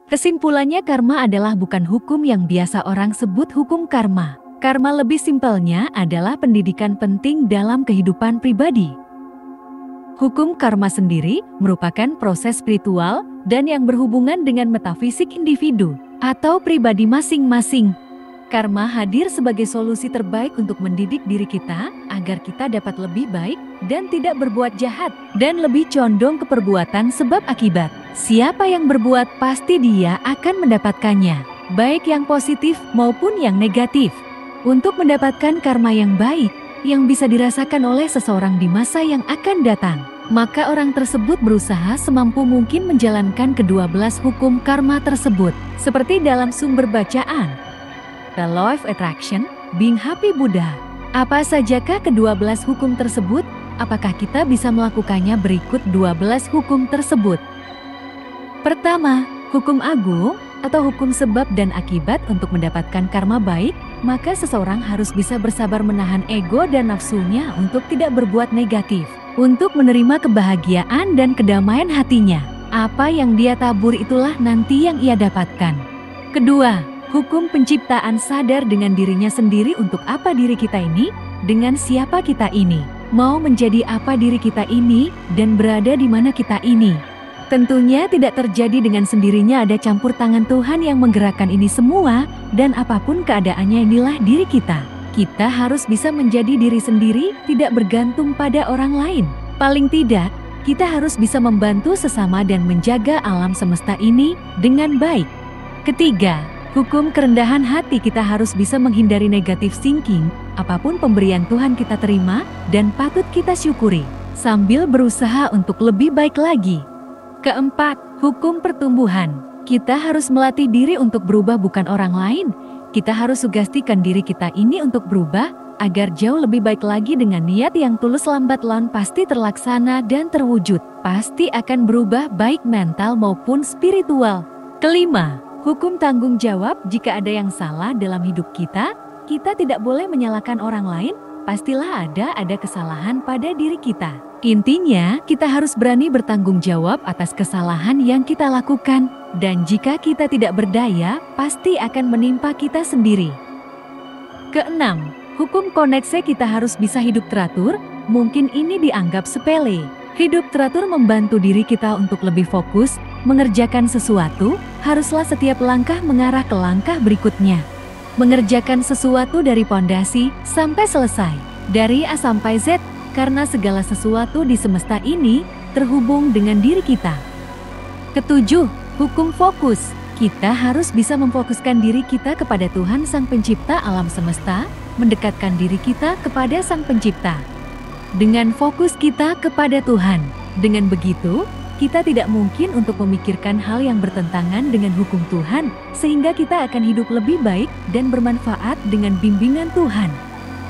Kesimpulannya, karma adalah bukan hukum yang biasa orang sebut hukum karma. Karma lebih simpelnya adalah pendidikan penting dalam kehidupan pribadi. Hukum karma sendiri merupakan proses spiritual dan yang berhubungan dengan metafisik individu atau pribadi masing-masing. Karma hadir sebagai solusi terbaik untuk mendidik diri kita agar kita dapat lebih baik dan tidak berbuat jahat dan lebih condong ke perbuatan sebab akibat. Siapa yang berbuat pasti dia akan mendapatkannya, baik yang positif maupun yang negatif. Untuk mendapatkan karma yang baik, yang bisa dirasakan oleh seseorang di masa yang akan datang, maka orang tersebut berusaha semampu mungkin menjalankan ke-12 hukum karma tersebut. Seperti dalam sumber bacaan, The Law of Attraction, Being Happy Buddha. Apa sajakah ke-12 hukum tersebut? Apakah kita bisa melakukannya? Berikut 12 hukum tersebut. Pertama, hukum agung atau hukum sebab dan akibat. Untuk mendapatkan karma baik, maka seseorang harus bisa bersabar menahan ego dan nafsunya untuk tidak berbuat negatif, untuk menerima kebahagiaan dan kedamaian hatinya. Apa yang dia tabur itulah nanti yang ia dapatkan. Kedua, hukum penciptaan. Sadar dengan dirinya sendiri untuk apa diri kita ini, dengan siapa kita ini, mau menjadi apa diri kita ini, dan berada di mana kita ini. Tentunya tidak terjadi dengan sendirinya, ada campur tangan Tuhan yang menggerakkan ini semua, dan apapun keadaannya inilah diri kita. Kita harus bisa menjadi diri sendiri, tidak bergantung pada orang lain. Paling tidak, kita harus bisa membantu sesama dan menjaga alam semesta ini dengan baik. Ketiga, hukum kerendahan hati. Kita harus bisa menghindari negative thinking, apapun pemberian Tuhan kita terima dan patut kita syukuri, sambil berusaha untuk lebih baik lagi. Keempat, hukum pertumbuhan. Kita harus melatih diri untuk berubah, bukan orang lain. Kita harus sugestikan diri kita ini untuk berubah, agar jauh lebih baik lagi dengan niat yang tulus. Lambat laun pasti terlaksana dan terwujud. Pasti akan berubah baik mental maupun spiritual. Kelima, hukum tanggung jawab. Jika ada yang salah dalam hidup kita tidak boleh menyalahkan orang lain. Pastilah ada kesalahan pada diri kita. Intinya, kita harus berani bertanggung jawab atas kesalahan yang kita lakukan. Dan jika kita tidak berdaya, pasti akan menimpa kita sendiri. Keenam, hukum koneksi. Kita harus bisa hidup teratur. Mungkin ini dianggap sepele. Hidup teratur membantu diri kita untuk lebih fokus, mengerjakan sesuatu. Haruslah setiap langkah mengarah ke langkah berikutnya. Mengerjakan sesuatu dari pondasi sampai selesai, dari A sampai Z. Karena segala sesuatu di semesta ini terhubung dengan diri kita. Ketujuh, hukum fokus. Kita harus bisa memfokuskan diri kita kepada Tuhan Sang Pencipta alam semesta, mendekatkan diri kita kepada Sang Pencipta. Dengan fokus kita kepada Tuhan, dengan begitu, kita tidak mungkin untuk memikirkan hal yang bertentangan dengan hukum Tuhan, sehingga kita akan hidup lebih baik dan bermanfaat dengan bimbingan Tuhan.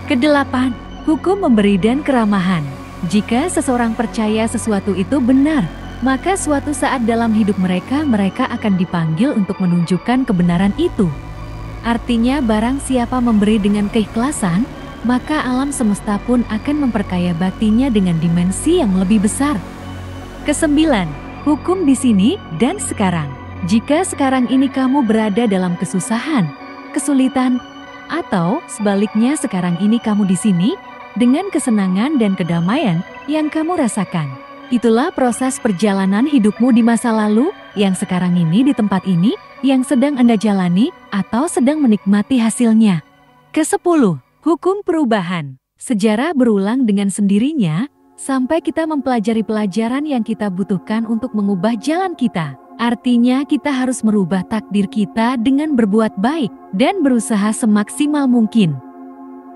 Kedelapan, hukum memberi dan keramahan. Jika seseorang percaya sesuatu itu benar, maka suatu saat dalam hidup mereka akan dipanggil untuk menunjukkan kebenaran itu. Artinya, barang siapa memberi dengan keikhlasan, maka alam semesta pun akan memperkaya batinnya dengan dimensi yang lebih besar. Kesembilan, hukum di sini dan sekarang. Jika sekarang ini kamu berada dalam kesusahan, kesulitan, atau sebaliknya sekarang ini kamu di sini dengan kesenangan dan kedamaian yang kamu rasakan, itulah proses perjalanan hidupmu di masa lalu, yang sekarang ini di tempat ini, yang sedang Anda jalani atau sedang menikmati hasilnya. Kesepuluh, hukum perubahan. Sejarah berulang dengan sendirinya, sampai kita mempelajari pelajaran yang kita butuhkan untuk mengubah jalan kita. Artinya kita harus merubah takdir kita dengan berbuat baik dan berusaha semaksimal mungkin.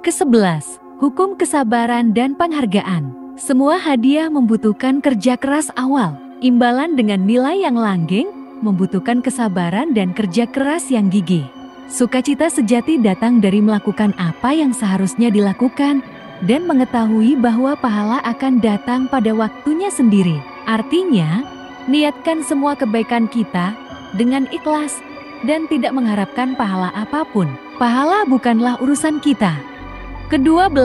Kesebelas, hukum kesabaran dan penghargaan. Semua hadiah membutuhkan kerja keras awal. Imbalan dengan nilai yang langgeng membutuhkan kesabaran dan kerja keras yang gigih. Sukacita sejati datang dari melakukan apa yang seharusnya dilakukan dan mengetahui bahwa pahala akan datang pada waktunya sendiri. Artinya, niatkan semua kebaikan kita dengan ikhlas dan tidak mengharapkan pahala apapun. Pahala bukanlah urusan kita. Ke-12,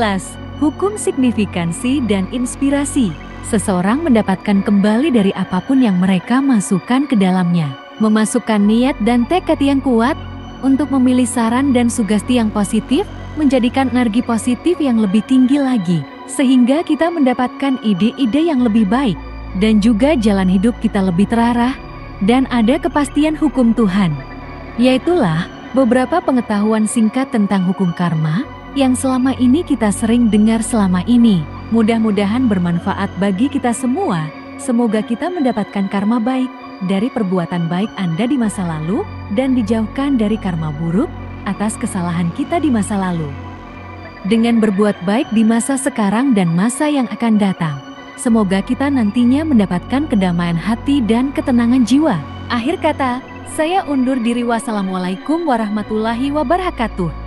hukum signifikansi dan inspirasi. Seseorang mendapatkan kembali dari apapun yang mereka masukkan ke dalamnya. Memasukkan niat dan tekad yang kuat untuk memilih saran dan sugesti yang positif, menjadikan energi positif yang lebih tinggi lagi, sehingga kita mendapatkan ide-ide yang lebih baik, dan juga jalan hidup kita lebih terarah, dan ada kepastian hukum Tuhan. Yaitulah beberapa pengetahuan singkat tentang hukum karma, yang selama ini kita sering dengar selama ini. Mudah-mudahan bermanfaat bagi kita semua. Semoga kita mendapatkan karma baik dari perbuatan baik Anda di masa lalu, dan dijauhkan dari karma buruk atas kesalahan kita di masa lalu. Dengan berbuat baik di masa sekarang dan masa yang akan datang, semoga kita nantinya mendapatkan kedamaian hati dan ketenangan jiwa. Akhir kata, saya undur diri. Wassalamualaikum warahmatullahi wabarakatuh.